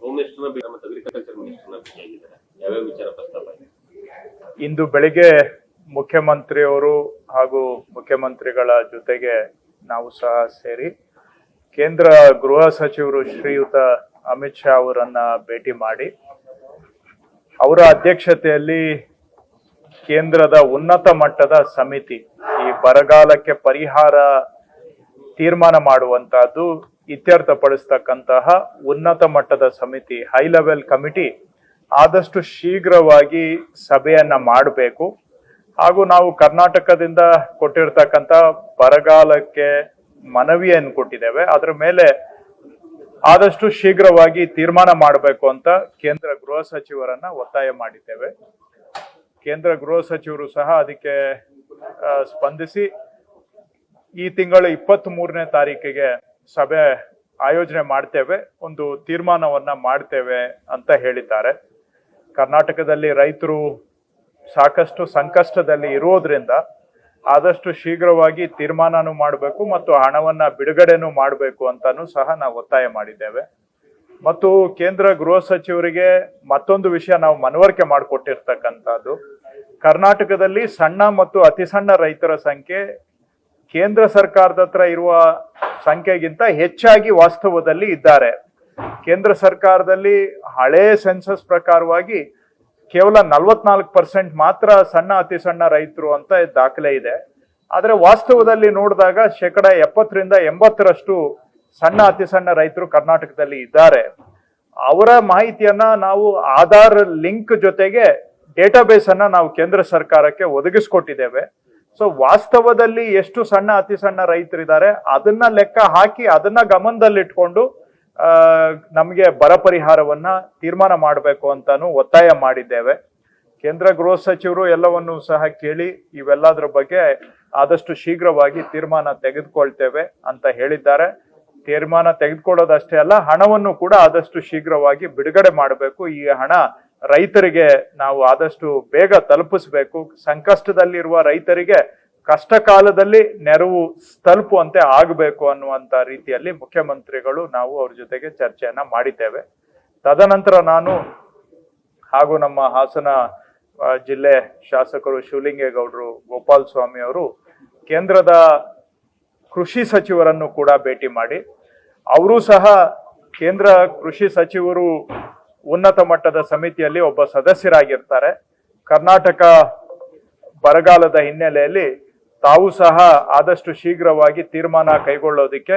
Home ಮಿನಿಸ್ಟರ್ನ ಭೇಟಿ ಮತ್ತು agriculture ಮಿನಿಸ್ಟರ್ನ ಭೇಟಿಯಾಗಿದ್ದಾರೆ. ಯಾವ್ಯಾವ ವಿಚಾರ ಪ್ರಸ್ತಾಪ ಆಗಿದೆ? ಇಂದು ಬೆಳಿಗ್ಗೆ ಮುಖ್ಯಮಂತ್ರಿಯವರು ಹಾಗೂ ಮುಖ್ಯಮಂತ್ರಿಗಳ ಜೊತೆಗೆ ನಾವು ಸಹ ಸೇರಿ ಕೇಂದ್ರ ಗೃಹ ಸಚಿವರು ಶ್ರೀಯುತ ಅಮಿತ್ ಶಾ ಅವರನ್ನ ಭೇಟಿ ಮಾಡಿ ಅವರ ಅಧ್ಯಕ್ಷತೆಯಲ್ಲಿ ಕೇಂದ್ರದ ಉನ್ನತ ಮಟ್ಟದ ಸಮಿತಿ ಈ ಬರಗಾಲಕ್ಕೆ ಪರಿಹಾರ ತೀರ್ಮಾನ ಮಾಡುವಂತಹದ್ದು ಇತ್ಯರ್ಥಪಡಿಸ್ತಕ್ಕಂತಹ ಉನ್ನತ ಮಟ್ಟದ ಸಮಿತಿ ಹೈ ಲೆವೆಲ್ ಕಮಿಟಿ ಆದಷ್ಟು ಶೀಘ್ರವಾಗಿ ಸಭೆಯನ್ನ ಮಾಡಬೇಕು. ಹಾಗೂ ನಾವು ಕರ್ನಾಟಕದಿಂದ ಕೊಟ್ಟಿರ್ತಕ್ಕಂಥ ಬರಗಾಲಕ್ಕೆ ಮನವಿಯನ್ನು ಕೊಟ್ಟಿದ್ದೇವೆ. ಅದರ ಮೇಲೆ ಆದಷ್ಟು ಶೀಘ್ರವಾಗಿ ತೀರ್ಮಾನ ಮಾಡಬೇಕು ಅಂತ ಕೇಂದ್ರ ಗೃಹ ಸಚಿವರನ್ನ ಒತ್ತಾಯ ಮಾಡಿದ್ದೇವೆ. ಕೇಂದ್ರ ಗೃಹ ಸಚಿವರು ಸಹ ಅದಕ್ಕೆ ಸ್ಪಂದಿಸಿ ಈ ತಿಂಗಳ 23ನೇ ತಾರೀಕಿಗೆ ಸಭೆ ಆಯೋಜನೆ ಮಾಡ್ತೇವೆ, ಒಂದು ತೀರ್ಮಾನವನ್ನ ಮಾಡ್ತೇವೆ ಅಂತ ಹೇಳಿದ್ದಾರೆ. ಕರ್ನಾಟಕದಲ್ಲಿ ರೈತರು ಸಾಕಷ್ಟು ಸಂಕಷ್ಟದಲ್ಲಿ ಇರೋದ್ರಿಂದ ಆದಷ್ಟು ಶೀಘ್ರವಾಗಿ ತೀರ್ಮಾನನೂ ಮಾಡಬೇಕು ಮತ್ತು ಹಣವನ್ನ ಬಿಡುಗಡೆನೂ ಮಾಡಬೇಕು ಅಂತಾನು ಸಹ ನಾವು ಒತ್ತಾಯ ಮಾಡಿದ್ದೇವೆ. ಮತ್ತು ಕೇಂದ್ರ ಗೃಹ ಸಚಿವರಿಗೆ ಮತ್ತೊಂದು ವಿಷಯ ನಾವು ಮನವರಿಕೆ ಮಾಡಿಕೊಟ್ಟಿರ್ತಕ್ಕಂಥದ್ದು, ಕರ್ನಾಟಕದಲ್ಲಿ ಸಣ್ಣ ಮತ್ತು ಅತಿ ಸಣ್ಣ ರೈತರ ಸಂಖ್ಯೆ ಕೇಂದ್ರ ಸರ್ಕಾರದ ಹತ್ರ ಇರುವ ಸಂಖ್ಯೆಗಿಂತ ಹೆಚ್ಚಾಗಿ ವಾಸ್ತವದಲ್ಲಿ ಇದ್ದಾರೆ. ಕೇಂದ್ರ ಸರ್ಕಾರದಲ್ಲಿ ಹಳೆ ಸೆನ್ಸಸ್ ಪ್ರಕಾರವಾಗಿ ಕೇವಲ 44% ಮಾತ್ರ ಸಣ್ಣ ಅತಿ ಸಣ್ಣ ರೈತರು ಅಂತ ದಾಖಲೆ ಇದೆ. ಆದ್ರೆ ವಾಸ್ತವದಲ್ಲಿ ನೋಡಿದಾಗ 70% ರಿಂದ 80% ಸಣ್ಣ ಅತಿ ಸಣ್ಣ ರೈತರು ಕರ್ನಾಟಕದಲ್ಲಿ ಇದ್ದಾರೆ. ಅವರ ಮಾಹಿತಿಯನ್ನ ನಾವು ಆಧಾರ್ ಲಿಂಕ್ ಜೊತೆಗೆ ಡೇಟಾಬೇಸ್ ಅನ್ನ ನಾವು ಕೇಂದ್ರ ಸರ್ಕಾರಕ್ಕೆ ಒದಗಿಸ್ಕೊಟ್ಟಿದ್ದೇವೆ. ಸೊ ವಾಸ್ತವದಲ್ಲಿ ಎಷ್ಟು ಸಣ್ಣ ಅತಿ ಸಣ್ಣ ರೈತರಿದ್ದಾರೆ ಅದನ್ನ ಲೆಕ್ಕ ಹಾಕಿ ಅದನ್ನ ಗಮನದಲ್ಲಿಟ್ಕೊಂಡು ನಮಗೆ ಬರ ಪರಿಹಾರವನ್ನ ತೀರ್ಮಾನ ಮಾಡಬೇಕು ಅಂತಾನು ಒತ್ತಾಯ ಮಾಡಿದ್ದೇವೆ. ಕೇಂದ್ರ ಗೃಹ ಸಚಿವರು ಎಲ್ಲವನ್ನೂ ಸಹ ಕೇಳಿ ಇವೆಲ್ಲದರ ಬಗ್ಗೆ ಆದಷ್ಟು ಶೀಘ್ರವಾಗಿ ತೀರ್ಮಾನ ತೆಗೆದುಕೊಳ್ತೇವೆ ಅಂತ ಹೇಳಿದ್ದಾರೆ. ತೀರ್ಮಾನ ತೆಗೆದುಕೊಳ್ಳೋದಷ್ಟೇ ಅಲ್ಲ, ಹಣವನ್ನು ಕೂಡ ಆದಷ್ಟು ಶೀಘ್ರವಾಗಿ ಬಿಡುಗಡೆ ಮಾಡಬೇಕು. ಈ ಹಣ ರೈತರಿಗೆ ನಾವು ಆದಷ್ಟು ಬೇಗ ತಲುಪಿಸ್ಬೇಕು. ಸಂಕಷ್ಟದಲ್ಲಿರುವ ರೈತರಿಗೆ ಕಷ್ಟ ಕಾಲದಲ್ಲಿ ನೆರವು ತಲುಪುವಂತೆ ಆಗಬೇಕು ಅನ್ನುವಂತ ರೀತಿಯಲ್ಲಿ ಮುಖ್ಯಮಂತ್ರಿಗಳು ನಾವು ಅವ್ರ ಜೊತೆಗೆ ಚರ್ಚೆಯನ್ನ ಮಾಡಿದ್ದೇವೆ. ತದನಂತರ ನಾನು ಹಾಗೂ ನಮ್ಮ ಹಾಸನ ಜಿಲ್ಲೆ ಶಾಸಕರು ಶಿವಲಿಂಗೇಗೌಡರು, ಗೋಪಾಲ್ ಸ್ವಾಮಿ ಅವರು ಕೇಂದ್ರದ ಕೃಷಿ ಸಚಿವರನ್ನು ಕೂಡ ಭೇಟಿ ಮಾಡಿ ಅವರು ಸಹ ಕೇಂದ್ರ ಕೃಷಿ ಸಚಿವರು ಉನ್ನತ ಮಟ್ಟದ ಸಮಿತಿಯಲ್ಲಿ ಒಬ್ಬ ಸದಸ್ಯರಾಗಿರ್ತಾರೆ. ಕರ್ನಾಟಕ ಬರಗಾಲದ ಹಿನ್ನೆಲೆಯಲ್ಲಿ ತಾವು ಸಹ ಆದಷ್ಟು ಶೀಘ್ರವಾಗಿ ತೀರ್ಮಾನ ಕೈಗೊಳ್ಳೋದಿಕ್ಕೆ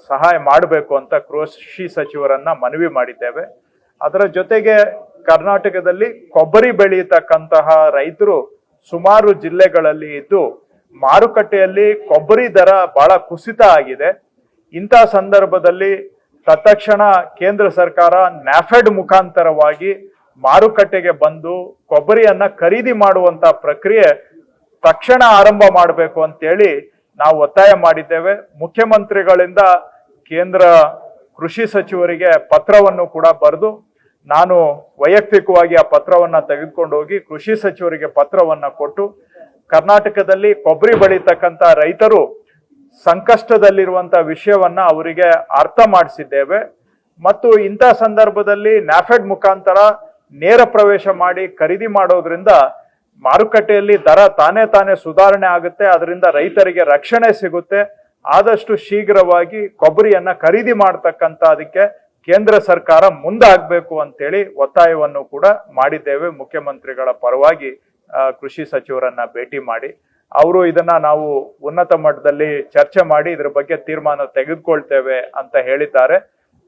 ಸಹಾಯ ಮಾಡಬೇಕು ಅಂತ ಕೃಷಿ ಸಚಿವರನ್ನ ಮನವಿ ಮಾಡಿದ್ದೇವೆ. ಅದರ ಜೊತೆಗೆ ಕರ್ನಾಟಕದಲ್ಲಿ ಕೊಬ್ಬರಿ ಬೆಳೆಯತಕ್ಕಂತಹ ರೈತರು ಸುಮಾರು ಜಿಲ್ಲೆಗಳಲ್ಲಿ ಇದ್ದು ಮಾರುಕಟ್ಟೆಯಲ್ಲಿ ಕೊಬ್ಬರಿ ದರ ಬಹಳ ಕುಸಿತ ಆಗಿದೆ. ಇಂಥ ಸಂದರ್ಭದಲ್ಲಿ ತತ್ಕ್ಷಣ ಕೇಂದ್ರ ಸರ್ಕಾರ ನ್ಯಾಫೆಡ್ ಮುಖಾಂತರವಾಗಿ ಮಾರುಕಟ್ಟೆಗೆ ಬಂದು ಕೊಬ್ಬರಿಯನ್ನ ಖರೀದಿ ಮಾಡುವಂತ ಪ್ರಕ್ರಿಯೆ ತಕ್ಷಣ ಆರಂಭ ಮಾಡಬೇಕು ಅಂತೇಳಿ ನಾವು ಒತ್ತಾಯ ಮಾಡಿದ್ದೇವೆ. ಮುಖ್ಯಮಂತ್ರಿಗಳಿಂದ ಕೇಂದ್ರ ಕೃಷಿ ಸಚಿವರಿಗೆ ಪತ್ರವನ್ನು ಕೂಡ ಬರೆದು ನಾನು ವೈಯಕ್ತಿಕವಾಗಿ ಆ ಪತ್ರವನ್ನ ತೆಗೆದುಕೊಂಡು ಹೋಗಿ ಕೃಷಿ ಸಚಿವರಿಗೆ ಪತ್ರವನ್ನ ಕೊಟ್ಟು ಕರ್ನಾಟಕದಲ್ಲಿ ಕೊಬ್ಬರಿ ಬೆಳೀತಕ್ಕಂತ ರೈತರು ಸಂಕಷ್ಟದಲ್ಲಿರುವಂತ ವಿಷಯವನ್ನ ಅವರಿಗೆ ಅರ್ಥ ಮಾಡಿಸಿದ್ದೇವೆ. ಮತ್ತು ಇಂಥ ಸಂದರ್ಭದಲ್ಲಿ ನ್ಯಾಫೆಡ್ ಮುಖಾಂತರ ನೇರ ಪ್ರವೇಶ ಮಾಡಿ ಖರೀದಿ ಮಾಡೋದ್ರಿಂದ ಮಾರುಕಟ್ಟೆಯಲ್ಲಿ ದರ ತಾನೇ ಸುಧಾರಣೆ ಆಗುತ್ತೆ, ಅದರಿಂದ ರೈತರಿಗೆ ರಕ್ಷಣೆ ಸಿಗುತ್ತೆ. ಆದಷ್ಟು ಶೀಘ್ರವಾಗಿ ಕೊಬ್ಬರಿಯನ್ನ ಖರೀದಿ ಮಾಡ್ತಕ್ಕಂತ ಅದಕ್ಕೆ ಕೇಂದ್ರ ಸರ್ಕಾರ ಮುಂದಾಗಬೇಕು ಅಂತೇಳಿ ಒತ್ತಾಯವನ್ನು ಕೂಡ ಮಾಡಿದ್ದೇವೆ. ಮುಖ್ಯಮಂತ್ರಿಗಳ ಪರವಾಗಿ ಕೃಷಿ ಸಚಿವರನ್ನ ಭೇಟಿ ಮಾಡಿ ಅವರು ಇದನ್ನ ನಾವು ಉನ್ನತ ಮಟ್ಟದಲ್ಲಿ ಚರ್ಚೆ ಮಾಡಿ ಇದ್ರ ಬಗ್ಗೆ ತೀರ್ಮಾನ ತೆಗೆದುಕೊಳ್ತೇವೆ ಅಂತ ಹೇಳಿದ್ದಾರೆ.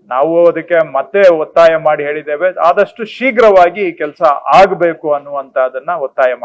ನಾವು ಅದಕ್ಕೆ ಮತ್ತೆ ಒತ್ತಾಯ ಮಾಡಿ ಹೇಳಿದ್ದೇವೆ, ಆದಷ್ಟು ಶೀಘ್ರವಾಗಿ ಈ ಕೆಲಸ ಆಗಬೇಕು ಅನ್ನುವಂತದನ್ನ ಒತ್ತಾಯ ಮಾಡಿ